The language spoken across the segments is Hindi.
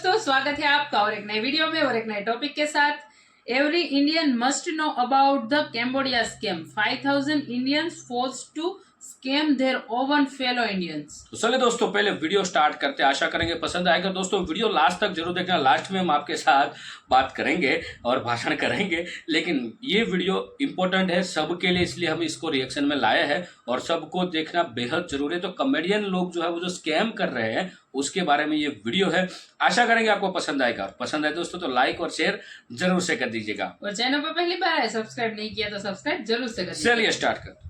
दोस्तों, स्वागत है आपका और एक नए वीडियो में और एक नए टॉपिक के साथ। Every Indian must know about the Cambodia scam. 5000 Indians forced to scam their own fellow Indians. तो चलिए दोस्तों, पहले वीडियो स्टार्ट करते हैं। आशा करेंगे पसंद आएगा। दोस्तों वीडियो लास्ट तक जरूर देखना। लास्ट में हम आपके साथ बात करेंगे और भाषण करेंगे, लेकिन ये वीडियो इंपॉर्टेंट है सबके लिए, इसलिए हम इसको रिएक्शन में लाए हैं और सबको देखना बेहद जरूरी है। तो कॉमेडियन लोग जो है वो जो स्कैम कर रहे हैं उसके बारे में ये वीडियो है। आशा करेंगे आपको पसंद आएगा। पसंद आए दोस्तों तो लाइक और शेयर जरूर से कर दीजिएगा और चैनल पर पहली बार है, सब्सक्राइब नहीं किया तो सब्सक्राइब जरूर से कर दीजिएगा। चलिए स्टार्ट कर।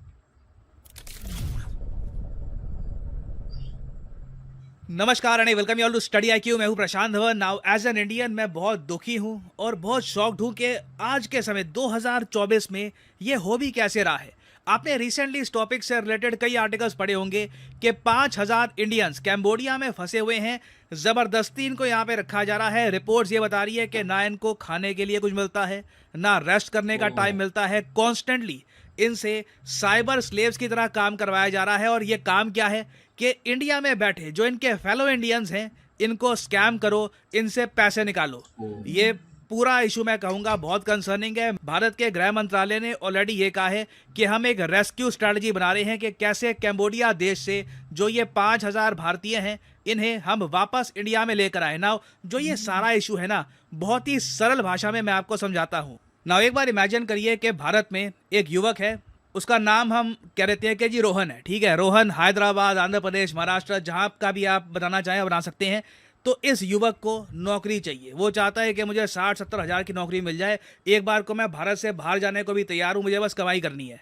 नमस्कार and welcome you all to study IQ. मैं हूं Prashant Dhawan. Now as an Indian मैं बहुत दुखी हूं और बहुत शॉक्ड हूं कि आज के समय 2024 में ये हो भी कैसे रहा है। आपने रिसेंटली इस टॉपिक से रिलेटेड कई आर्टिकल्स पढ़े होंगे कि 5000 इंडियंस कैम्बोडिया में फंसे हुए हैं। ज़बरदस्ती इनको यहाँ पे रखा जा रहा है। रिपोर्ट्स ये बता रही है कि ना इनको खाने के लिए कुछ मिलता है, ना रेस्ट करने का टाइम मिलता है। कॉन्स्टेंटली इनसे साइबर स्लेव्स की तरह काम करवाया जा रहा है। और ये काम क्या है कि इंडिया में बैठे जो इनके फेलो इंडियंस हैं इनको स्कैम करो, इनसे पैसे निकालो। ये पूरा इशू मैं कहूँगा बहुत कंसर्निंग है। भारत के गृह मंत्रालय ने ऑलरेडी ये कहा है कि हम एक रेस्क्यू स्ट्रैटेजी बना रहे हैं कि कैसे कैम्बोडिया देश से जो ये 5000 भारतीय हैं इन्हें हम वापस इंडिया में लेकर आए। ना जो ये सारा इशू है ना, बहुत ही सरल भाषा में मैं आपको समझाता हूँ। ना एक बार इमेजिन करिए कि भारत में एक युवक है, उसका नाम हम कह देते हैं कि जी रोहन है। ठीक है, रोहन हैदराबाद, आंध्र प्रदेश, महाराष्ट्र, जहाँ का भी आप बनाना चाहें बना सकते हैं। तो इस युवक को नौकरी चाहिए। वो चाहता है कि मुझे 60-70 हज़ार की नौकरी मिल जाए, एक बार को मैं भारत से बाहर जाने को भी तैयार हूँ, मुझे बस कमाई करनी है।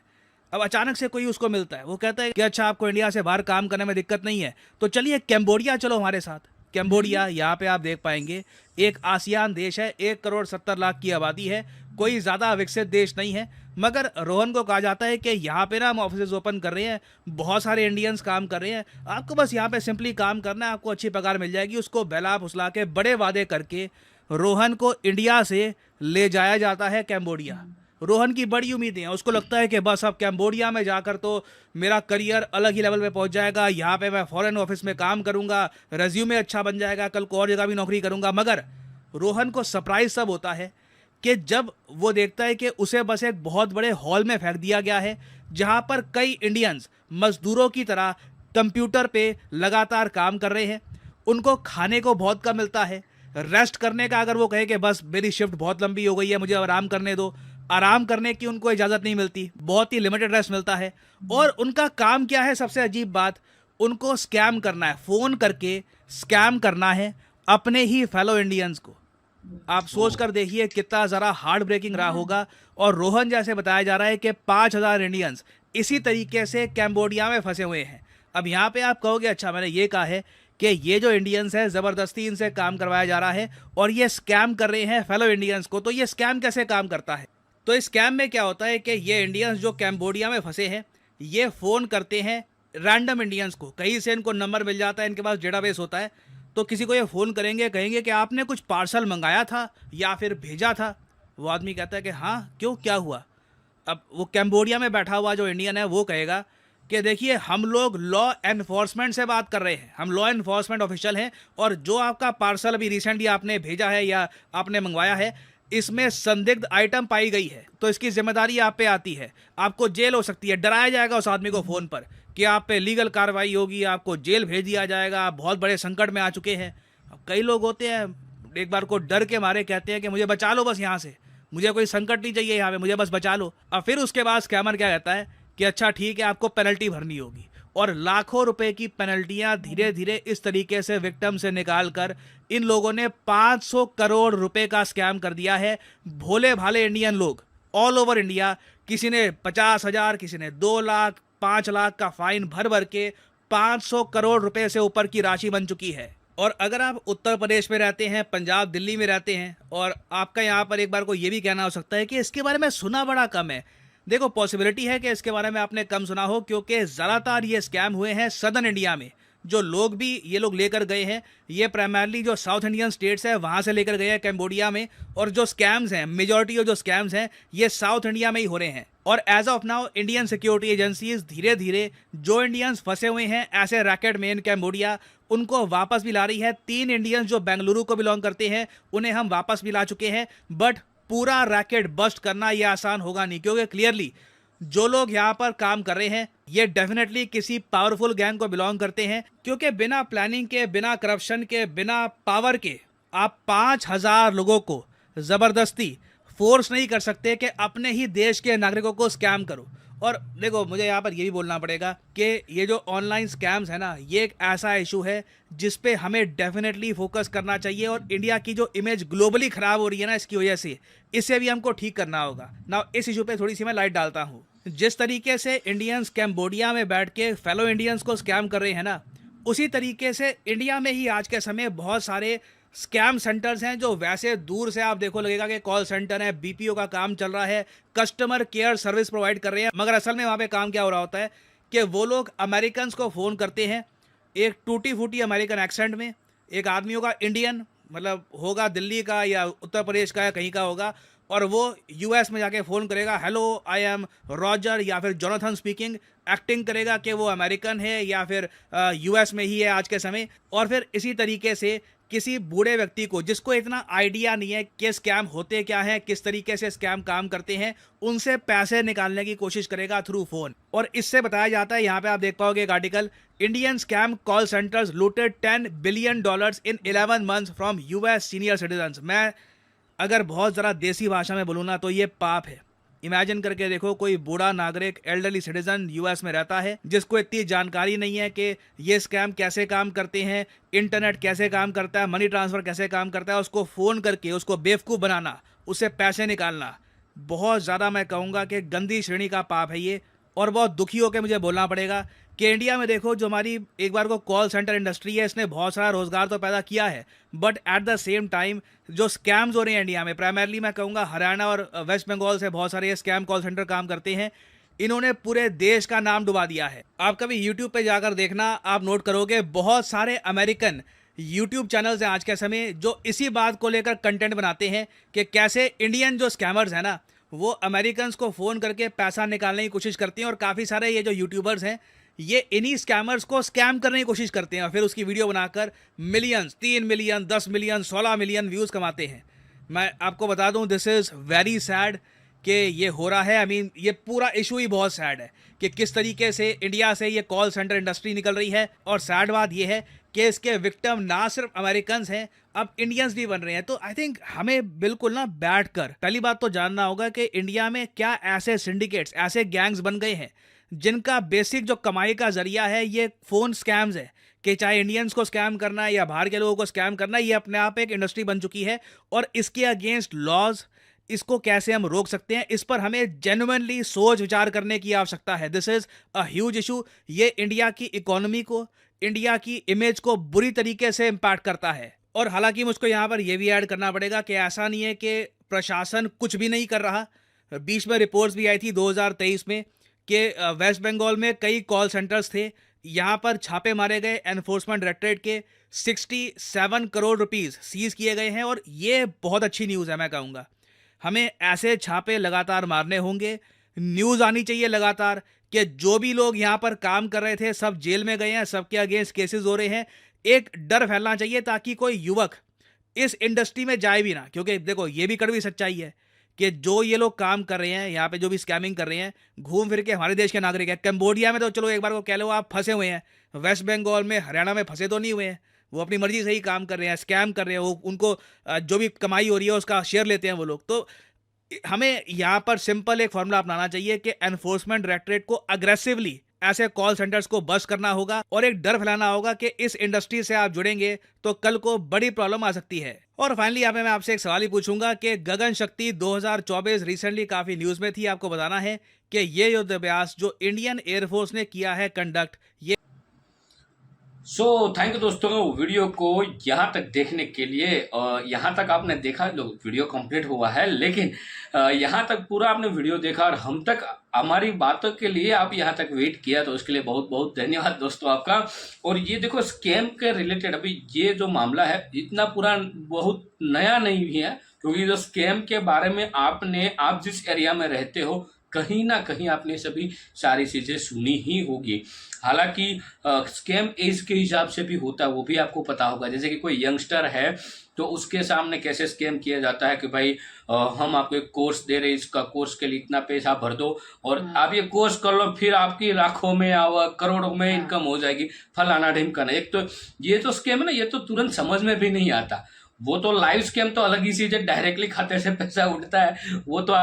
अब अचानक से कोई उसको मिलता है, वो कहता है कि अच्छा आपको इंडिया से बाहर काम करने में दिक्कत नहीं है तो चलिए कैम्बोडिया चलो हमारे साथ। कैम्बोडिया यहाँ पे आप देख पाएंगे एक आसियान देश है, 1,70,00,000 की आबादी है, कोई ज़्यादा विकसित देश नहीं है। मगर रोहन को कहा जाता है कि यहाँ पे ना हम ऑफिस ओपन कर रहे हैं, बहुत सारे इंडियंस काम कर रहे हैं, आपको बस यहाँ पे सिंपली काम करना है, आपको अच्छी पगार मिल जाएगी। उसको बहला फुसला के बड़े वादे करके रोहन को इंडिया से ले जाया जाता है कैम्बोडिया। रोहन की बड़ी उम्मीदें हैं, उसको लगता है कि बस अब कैम्बोडिया में जाकर तो मेरा करियर अलग ही लेवल पे पहुंच जाएगा, यहाँ पे मैं फॉरेन ऑफिस में काम करूँगा, रेज्यूमे अच्छा बन जाएगा, कल को और जगह भी नौकरी करूँगा। मगर रोहन को सरप्राइज तब होता है कि जब वो देखता है कि उसे बस एक बहुत बड़े हॉल में फेंक दिया गया है जहाँ पर कई इंडियंस मजदूरों की तरह कंप्यूटर पे लगातार काम कर रहे हैं। उनको खाने को बहुत कम मिलता है। रेस्ट करने का अगर वो कहे कि बस मेरी शिफ्ट बहुत लंबी हो गई है, मुझे आराम करने दो, आराम करने की उनको इजाज़त नहीं मिलती, बहुत ही लिमिटेड रेस्ट मिलता है। और उनका काम क्या है, सबसे अजीब बात, उनको स्कैम करना है, फ़ोन करके स्कैम करना है अपने ही फेलो इंडियंस को। आप सोच कर देखिए कितना ज़रा हार्ट ब्रेकिंग रहा होगा। और रोहन जैसे बताया जा रहा है कि 5000 इंडियंस इसी तरीके से कैम्बोडिया में फंसे हुए हैं। अब यहाँ पे आप कहोगे अच्छा मैंने ये कहा है कि ये जो इंडियंस है ज़बरदस्ती इनसे काम करवाया जा रहा है और ये स्कैम कर रहे हैं फेलो इंडियंस को, तो ये स्कैम कैसे काम करता है? तो इस स्कैम में क्या होता है कि ये इंडियंस जो कैम्बोडिया में फंसे हैं ये फ़ोन करते हैं रैंडम इंडियंस को। कहीं से इनको नंबर मिल जाता है, इनके पास डेटाबेस होता है, तो किसी को ये फ़ोन करेंगे, कहेंगे कि आपने कुछ पार्सल मंगाया था या फिर भेजा था। वो आदमी कहता है कि हाँ क्यों, क्या हुआ? अब वो कैम्बोडिया में बैठा हुआ जो इंडियन है वो कहेगा कि देखिए हम लोग लॉ एनफोर्समेंट से बात कर रहे हैं, हम लॉ एनफोर्समेंट ऑफिशियल हैं और जो आपका पार्सल अभी रिसेंटली आपने भेजा है या आपने मंगवाया है इसमें संदिग्ध आइटम पाई गई है तो इसकी जिम्मेदारी आप पे आती है, आपको जेल हो सकती है। डराया जाएगा उस आदमी को फ़ोन पर कि आप पे लीगल कार्रवाई होगी, आपको जेल भेज दिया जाएगा, आप बहुत बड़े संकट में आ चुके हैं। अब कई लोग होते हैं एक बार को डर के मारे कहते हैं कि मुझे बचा लो बस यहाँ से, मुझे कोई संकट नहीं चाहिए यहाँ पे, मुझे बस बचा लो। अब फिर उसके बाद स्कैमर क्या कहता है कि अच्छा ठीक है आपको पेनल्टी भरनी होगी, और लाखों रुपए की पेनल्टियां धीरे धीरे इस तरीके से विक्टिम से निकाल कर इन लोगों ने 500 करोड़ रुपए का स्कैम कर दिया है। भोले भाले इंडियन लोग ऑल ओवर इंडिया, किसी ने 50,000, किसी ने 2 लाख, 5 लाख का फाइन भर भर के 500 करोड़ रुपए से ऊपर की राशि बन चुकी है। और अगर आप उत्तर प्रदेश में रहते हैं, पंजाब, दिल्ली में रहते हैं और आपका यहाँ पर एक बार को ये भी कहना हो सकता है कि इसके बारे में सुना बड़ा कम है। देखो पॉसिबिलिटी है कि इसके बारे में आपने कम सुना हो क्योंकि ज़्यादातर ये स्कैम हुए हैं सदर्न इंडिया में, जो लोग भी ये लोग लेकर गए हैं ये प्राइमरली जो साउथ इंडियन स्टेट्स है वहाँ से लेकर गए हैं कैम्बोडिया में, और जो स्कैम्स हैं मेजॉरिटी ऑफ जो स्कैम्स हैं ये साउथ इंडिया में ही हो रहे हैं। और as of now Indian security agencies धीरे धीरे जो इंडियंस फंसे हुए हैं ऐसे रैकेट में इन कैम्बोडिया उनको वापस भी ला रही है। 3 इंडियंस जो बेंगलुरु को बिलोंग करते हैं उन्हें हम वापस भी ला चुके हैं, बट पूरा रैकेट बस्ट करना ये आसान होगा नहीं, क्योंकि क्लियरली जो लोग यहाँ पर काम कर रहे हैं ये डेफिनेटली किसी पावरफुल गैंग को बिलोंग करते हैं, क्योंकि बिना प्लानिंग के, बिना करप्शन के, बिना पावर के आप 5000 लोगों को ज़बरदस्ती फोर्स नहीं कर सकते कि अपने ही देश के नागरिकों को स्कैम करो। और देखो मुझे यहाँ पर ये भी बोलना पड़ेगा कि ये जो ऑनलाइन स्कैम्स है ना ये एक ऐसा इशू है जिस पे हमें डेफिनेटली फोकस करना चाहिए, और इंडिया की जो इमेज ग्लोबली ख़राब हो रही है ना इसकी वजह से, इसे भी हमको ठीक करना होगा ना। इस इशू पे थोड़ी सी मैं लाइट डालता हूँ। जिस तरीके से इंडियंस कैम्बोडिया में बैठ के फेलो इंडियंस को स्कैम कर रहे हैं ना, उसी तरीके से इंडिया में ही आज के समय बहुत सारे स्कैम सेंटर्स हैं जो वैसे दूर से आप देखो लगेगा कि कॉल सेंटर है, बीपीओ का काम चल रहा है, कस्टमर केयर सर्विस प्रोवाइड कर रहे हैं, मगर असल में वहाँ पे काम क्या हो रहा होता है कि वो लोग अमेरिकन्स को फ़ोन करते हैं एक टूटी फूटी अमेरिकन एक्सेंट में। एक आदमी होगा इंडियन, मतलब होगा दिल्ली का या उत्तर प्रदेश का या कहीं का होगा, और वो यूएस में जाके फ़ोन करेगा, हेलो आई एम रॉजर या फिर जोनाथन स्पीकिंग, एक्टिंग करेगा कि वो अमेरिकन है या फिर यूएस में ही है आज के समय। और फिर इसी तरीके से किसी बूढ़े व्यक्ति को जिसको इतना आइडिया नहीं है कि स्कैम होते क्या हैं, किस तरीके से स्कैम काम करते हैं, उनसे पैसे निकालने की कोशिश करेगा थ्रू फोन। और इससे बताया जाता है, यहाँ पे आप देख पाओगे एक article, Indian scam call centres looted $10 billion in 11 months from US senior citizens. मैं अगर बहुत ज़रा देसी भाषा में बोलूँ ना तो ये पाप है। इमेजिन करके देखो कोई बूढ़ा नागरिक, एल्डरली सिटीजन यूएस में रहता है जिसको इतनी जानकारी नहीं है कि ये स्कैम कैसे काम करते हैं, इंटरनेट कैसे काम करता है, मनी ट्रांसफ़र कैसे काम करता है, उसको फ़ोन करके उसको बेवकूफ़ बनाना, उससे पैसे निकालना, बहुत ज़्यादा मैं कहूँगा कि गंदी श्रेणी का पाप है ये। और बहुत दुखी होकर मुझे बोलना पड़ेगा कि इंडिया में देखो जो हमारी एक बार को कॉल सेंटर इंडस्ट्री है इसने बहुत सारा रोज़गार तो पैदा किया है, but at the same time जो स्कैम्स हो रहे हैं इंडिया में, प्राइमरली मैं कहूँगा हरियाणा और वेस्ट बंगाल से बहुत सारे ये स्कैम कॉल सेंटर काम करते हैं, इन्होंने पूरे देश का नाम डुबा दिया है। आप कभी यूट्यूब पे जाकर देखना, आप नोट करोगे बहुत सारे अमेरिकन यूट्यूब चैनल्स हैं आज के समय जो इसी बात को लेकर कंटेंट बनाते हैं कि कैसे इंडियन जो स्कैमर्स हैं ना वो अमेरिकन्स को फ़ोन करके पैसा निकालने की कोशिश करते हैं, और काफ़ी सारे ये जो यूट्यूबर्स हैं ये इन्हीं स्कैमर्स को स्कैम करने की कोशिश करते हैं और फिर उसकी वीडियो बनाकर millions, 3 million, 10 million, 16 million views कमाते हैं। मैं आपको बता दूं दिस इज़ वेरी सैड कि ये हो रहा है। आई मीन ये पूरा इशू ही बहुत सैड है कि किस तरीके से इंडिया से ये कॉल सेंटर इंडस्ट्री निकल रही है, और सैड बात ये है कि इसके विक्टिम ना सिर्फ अमेरिकन्स हैं, अब इंडियंस भी बन रहे हैं। तो आई थिंक हमें बिल्कुल ना बैठकर पहली बात तो जानना होगा कि इंडिया में क्या ऐसे सिंडिकेट्स, ऐसे गैंग्स बन गए हैं जिनका बेसिक जो कमाई का जरिया है ये फ़ोन स्कैम्स है, कि चाहे इंडियंस को स्कैम करना है या बाहर के लोगों को स्कैम करना है, ये अपने आप एक इंडस्ट्री बन चुकी है। और इसके अगेंस्ट लॉज, इसको कैसे हम रोक सकते हैं, इस पर हमें जेन्युइनली सोच विचार करने की आवश्यकता है। This is a huge issue. ये इंडिया की इकोनॉमी को, इंडिया की इमेज को बुरी तरीके से इम्पैक्ट करता है। और हालांकि मुझको यहाँ पर यह भी ऐड करना पड़ेगा कि ऐसा नहीं है कि प्रशासन कुछ भी नहीं कर रहा। बीच में रिपोर्ट्स भी आई थी 2023 में कि वेस्ट बंगाल में कई कॉल सेंटर्स थे, यहाँ पर छापे मारे गए, एनफोर्समेंट डायरेक्टरेट के 67 करोड़ रुपीस सीज किए गए हैं। और ये बहुत अच्छी न्यूज़ है, मैं कहूँगा हमें ऐसे छापे लगातार मारने होंगे। न्यूज़ आनी चाहिए लगातार कि जो भी लोग यहाँ पर काम कर रहे थे सब जेल में गए हैं, सबके अगेंस्ट केसेस हो रहे हैं। एक डर फैलना चाहिए ताकि कोई युवक इस इंडस्ट्री में जाए भी ना, क्योंकि देखो ये भी कड़वी सच्चाई है कि जो ये लोग काम कर रहे हैं यहाँ पे, जो भी स्कैमिंग कर रहे हैं, घूम फिर के हमारे देश के नागरिक हैं। कंबोडिया में तो चलो एक बार को कह लो आप फंसे हुए हैं, वेस्ट बंगाल में, हरियाणा में फंसे तो नहीं हुए हैं, वो अपनी मर्जी से ही काम कर रहे हैं, स्कैम कर रहे हैं, वो उनको जो भी कमाई हो रही है उसका शेयर लेते हैं वो लोग। तो हमें यहाँ पर सिंपल एक फॉर्मूला अपनाना चाहिए कि एनफोर्समेंट डायरेक्टरेट को अग्रेसिवली ऐसे कॉल सेंटर्स को बस्ट करना होगा, और एक डर फैलाना होगा कि इस इंडस्ट्री से आप जुड़ेंगे तो कल को बड़ी प्रॉब्लम आ सकती है। और फाइनली यहाँ पे मैं आपसे एक सवाल ही पूछूंगा कि गगन शक्ति 2024 रिसेंटली काफ़ी न्यूज़ में थी। आपको बताना है कि ये युद्ध अभ्यास जो इंडियन एयरफोर्स ने किया है कंडक्ट, ये सो थैंक यू दोस्तों, वीडियो को यहाँ तक देखने के लिए। यहाँ तक आपने देखा, लो वीडियो कंप्लीट हुआ है, लेकिन यहाँ तक पूरा आपने वीडियो देखा और हम तक हमारी बातों के लिए आप यहाँ तक वेट किया, तो उसके लिए बहुत बहुत धन्यवाद दोस्तों आपका। और ये देखो, स्कैम के रिलेटेड अभी ये जो मामला है इतना पूरा बहुत नया नहीं भी है, क्योंकि जो स्कैम के बारे में आप जिस एरिया में रहते हो कहीं ना कहीं आपने सभी सारी चीज़ें सुनी ही होगी। हालांकि स्कैम एज के हिसाब से भी होता है, वो भी आपको पता होगा। जैसे कि कोई यंगस्टर है तो उसके सामने कैसे स्कैम किया जाता है कि भाई हम आपको एक कोर्स दे रहे हैं, इसका कोर्स के लिए इतना पैसा भर दो और आप ये कोर्स कर लो, फिर आपकी लाखों में आवक करोड़ों में इनकम हो जाएगी, फलाना ढिमकाना। एक तो ये तो स्कैम है ना, ये तो तुरंत समझ में भी नहीं आता। वो तो लाइव स्कैम तो अलग ही चीज है, डायरेक्टली खाते से पैसा उठता है, वो तो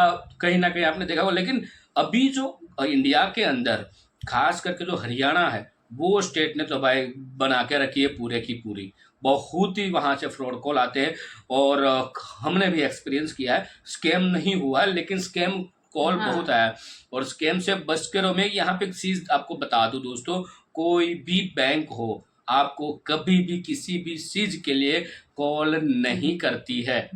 कहीं ना कहीं आपने देखा होगा। लेकिन अभी जो इंडिया के अंदर खास करके जो हरियाणा है, वो स्टेट ने तो भाई बना के रखी है पूरे की पूरी। बहुत ही वहां से फ्रॉड कॉल आते हैं और हमने भी एक्सपीरियंस किया है। स्कैम नहीं हुआ है, लेकिन स्कैम कॉल बहुत आया है। और स्कैम से बच के रहो। मैं यहाँ पे एक चीज आपको बता दूं दोस्तों, कोई भी बैंक हो आपको कभी भी किसी भी चीज के लिए कॉल नहीं करती है।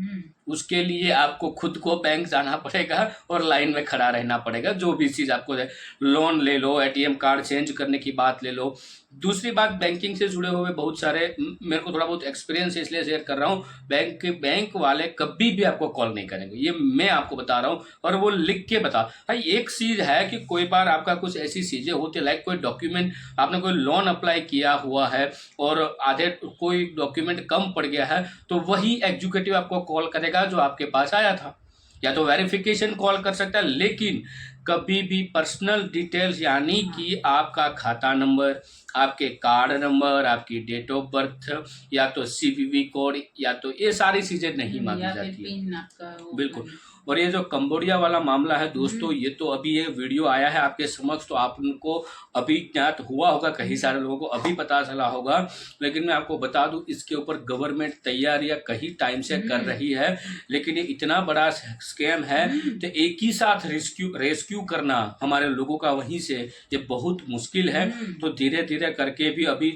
उसके लिए आपको खुद को बैंक जाना पड़ेगा और लाइन में खड़ा रहना पड़ेगा। जो भी चीज आपको लोन ले लो, एटीएम कार्ड चेंज करने की बात ले लो। दूसरी बात, बैंकिंग से जुड़े हुए बहुत सारे मेरे को थोड़ा बहुत एक्सपीरियंस है, इसलिए शेयर कर रहा हूँ। बैंक वाले कभी भी आपको कॉल नहीं करेंगे, ये मैं आपको बता रहा हूँ। और वो लिख के बता भाई, एक चीज है कि कोई बार आपका कुछ ऐसी चीजें होती है, लाइक कोई डॉक्यूमेंट, आपने कोई लोन अप्लाई किया हुआ है और आधे कोई डॉक्यूमेंट कम पड़ गया है, तो वही एग्जीक्यूटिव आपको कॉल करेगा जो आपके पास आया था, या तो वेरिफिकेशन कॉल कर सकता है। लेकिन कभी भी पर्सनल डिटेल्स, यानी कि आपका खाता नंबर, आपके कार्ड नंबर, आपकी डेट ऑफ बर्थ, या तो सीवीवी कोड, या तो ये सारी चीजें नहीं मांगी जाती है। बिल्कुल। और ये जो कंबोडिया वाला मामला है दोस्तों, ये तो अभी ये वीडियो आया है आपके समक्ष, तो आपको अभी ज्ञात हुआ होगा, कई सारे लोगों को अभी पता चला होगा। लेकिन मैं आपको बता दूं, इसके ऊपर गवर्नमेंट तैयारियां कई टाइम से कर रही है, लेकिन ये इतना बड़ा स्कैम है तो एक ही साथ रेस्क्यू करना हमारे लोगों का वहीं से ये बहुत मुश्किल है। तो धीरे धीरे करके भी अभी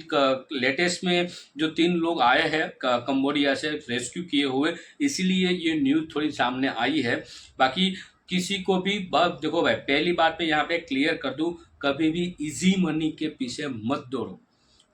लेटेस्ट में जो 3 लोग आए हैं कंबोडिया से रेस्क्यू किए हुए, इसीलिए ये न्यूज थोड़ी सामने आई है। बाकी किसी को भी देखो भाई, पहली बात मैं यहाँ पे क्लियर कर दूं, कभी भी इजी मनी के पीछे मत दौड़ो,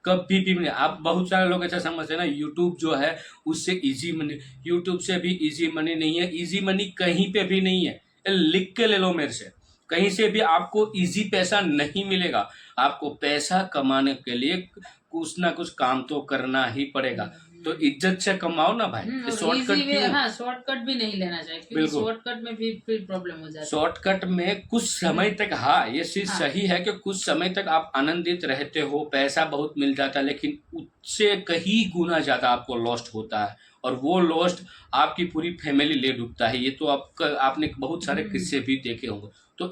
कभी भी नहीं। आप बहुत सारे लोग ऐसा समझते हैं ना, यूट्यूब जो है उससे इजी मनी, यूट्यूब से भी इजी मनी नहीं है। इजी मनी कहीं पे भी नहीं है, लिख के ले लो मेरे से, कहीं से भी आपको इजी पैसा नहीं मिलेगा। आपको पैसा कमाने के लिए कुछ ना कुछ काम तो करना ही पड़ेगा। तो इज्जत से कमाओ ना भाई, शॉर्टकट क्यों? हाँ, शॉर्टकट भी नहीं लेना चाहिए, क्योंकि शॉर्टकट में भी फिर प्रॉब्लम हो जाती है। शॉर्टकट में कुछ समय तक, हाँ ये चीज सही है कि कुछ समय तक आप आनंदित रहते हो, पैसा बहुत मिल जाता है, लेकिन उससे कहीं गुना ज्यादा आपको लॉस्ट होता है, और वो लॉस्ट आपकी पूरी फैमिली ले डूबता है। ये तो आपने बहुत सारे किस्से भी देखे होंगे। तो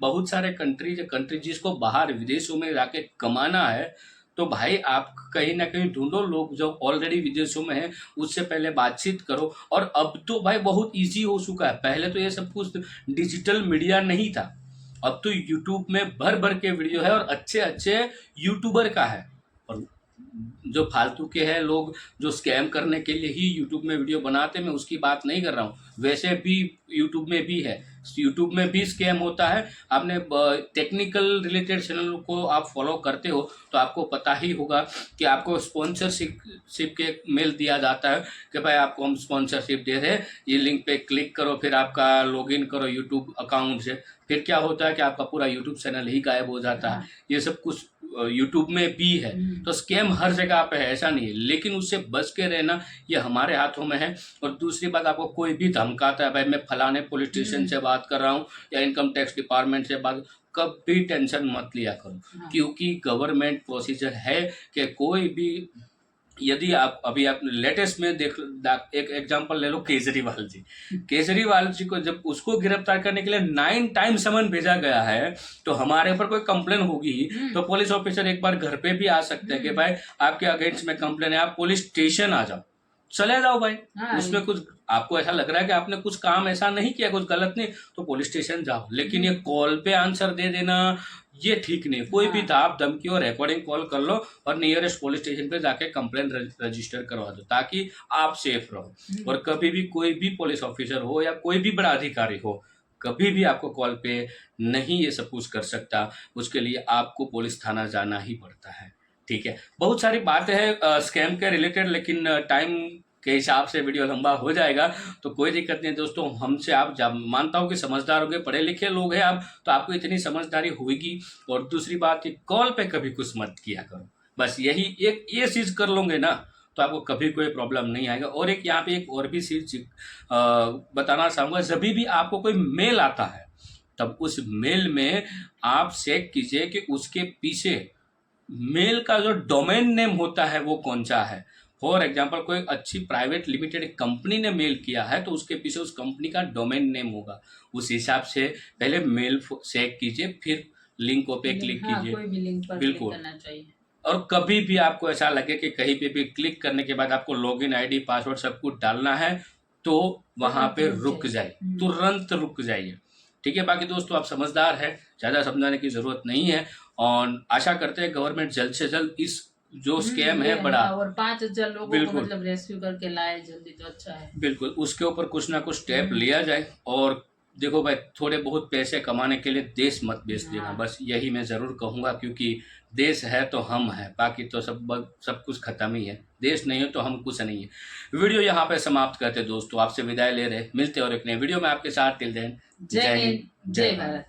बहुत सारे कंट्री जिसको बाहर विदेशों में जाके कमाना है, तो भाई आप कहीं ना कहीं ढूंढो, लोग जो ऑलरेडी विदेशों में हैं उससे पहले बातचीत करो। और अब तो भाई बहुत इजी हो चुका है, पहले तो ये सब कुछ डिजिटल मीडिया नहीं था, अब तो यूट्यूब में भर भर के वीडियो है, और अच्छे अच्छे यूट्यूबर का है। और जो फालतू के हैं लोग जो स्कैम करने के लिए ही यूट्यूब में वीडियो बनाते, मैं उसकी बात नहीं कर रहा हूँ, वैसे भी यूट्यूब में भी है, यूट्यूब में भी स्कैम होता है। आपने टेक्निकल रिलेटेड चैनल को आप फॉलो करते हो तो आपको पता ही होगा कि आपको स्पॉन्सरशिप के मेल दिया जाता है कि भाई आपको हम स्पॉन्सरशिप दे रहे हैं, ये लिंक पे क्लिक करो, फिर आपका लॉगिन करो यूट्यूब अकाउंट से। फिर क्या होता है कि आपका पूरा यूट्यूब चैनल ही गायब हो जाता है। ये सब कुछ यूट्यूब में भी है। तो स्कैम हर जगह पे है, ऐसा नहीं है, लेकिन उससे बच के रहना ये हमारे हाथों में है। और दूसरी बात, आपको कोई भी धमकाता है, भाई मैं फलाने पुलिस स्टेशन से बात कर रहा हूँ या इनकम टैक्स डिपार्टमेंट से बात, कभी टेंशन मत लिया करो, क्योंकि गवर्नमेंट प्रोसीजर है कि कोई भी, यदि आप अभी आप लेटेस्ट में एक एग्जांपल ले लो, केजरीवाल जी को जब उसको गिरफ्तार करने के लिए 9 टाइम समन भेजा गया है, तो हमारे ऊपर कोई कंप्लेन होगी तो पुलिस ऑफिसर एक बार घर पे भी आ सकते हैं कि भाई आपके अगेंस्ट में कंप्लेन है, आप पुलिस स्टेशन आ जाओ, चले जाओ भाई। उसमें कुछ आपको ऐसा लग रहा है कि आपने कुछ काम ऐसा नहीं किया, कुछ गलत नहीं, तो पुलिस स्टेशन जाओ। लेकिन ये कॉल पे आंसर दे देना, ये ठीक नहीं। कोई भी हाँ। दाब धमकी और रिकॉर्डिंग कॉल कर लो और नियरेस्ट पुलिस स्टेशन पे जाके कंप्लेंट रजिस्टर करवा दो, ताकि आप सेफ रहो। और कभी भी कोई भी पुलिस ऑफिसर हो या कोई भी बड़ा अधिकारी हो, कभी भी आपको कॉल पे नहीं ये सब कुछ कर सकता। उसके लिए आपको पुलिस थाना जाना ही पड़ता है। ठीक है, बहुत सारी बातें हैं स्कैम के रिलेटेड, लेकिन टाइम के हिसाब से वीडियो लंबा हो जाएगा, तो कोई दिक्कत नहीं दोस्तों। हमसे आप जब मानता हूँ कि समझदार होंगे, पढ़े लिखे लोग हैं आप, तो आपको इतनी समझदारी होगी। और दूसरी बात, कि कॉल पे कभी कुछ मत किया करो। बस यही एक ये चीज़ कर लोगे ना, तो आपको कभी कोई प्रॉब्लम नहीं आएगा। और एक यहाँ पे एक और भी चीज़ बताना चाहूँगा, जब भी आपको कोई मेल आता है, तब उस मेल में आप चेक कीजिए कि उसके पीछे मेल का जो डोमेन नेम होता है वो कौन सा है। फॉर एग्जाम्पल, कोई अच्छी प्राइवेट लिमिटेड कंपनी ने मेल किया है, तो उसके पीछे उस कंपनी का डोमेन नेम होगा। उस हिसाब से पहले मेल चेक कीजिए, फिर लिंकों पे क्लिक हाँ, कीजिए। कोई भी लिंक पर क्लिक बिल्कुल। करना चाहिए। और कभी भी आपको ऐसा लगे कि कहीं पे भी क्लिक करने के बाद आपको लॉगिन आईडी पासवर्ड सब कुछ डालना है, तो वहां पे रुक जाइए, तुरंत रुक जाइए। ठीक है, बाकी दोस्तों आप समझदार है, ज़्यादा समझाने की ज़रूरत नहीं है। और आशा करते हैं गवर्नमेंट जल्द से जल्द इस जो स्कैम है बड़ा, और 5,000 लोगों को बिल्कुल। मतलब रेस्क्यू करके लाए जल्दी, तो अच्छा है। बिल्कुल, उसके ऊपर कुछ ना कुछ स्टेप लिया जाए। और देखो भाई, थोड़े बहुत पैसे कमाने के लिए देश मत बेच देना, हाँ। बस यही मैं ज़रूर कहूँगा। क्योंकि देश है तो हम हैं, बाकी तो सब कुछ खत्म ही है। देश नहीं हो तो हम कुछ नहीं है। वीडियो यहाँ पे समाप्त करते दोस्तों, आपसे विदाई ले रहे, मिलते और एक नए वीडियो में आपके साथ। टिल देन, जय हिंद, जय भारत।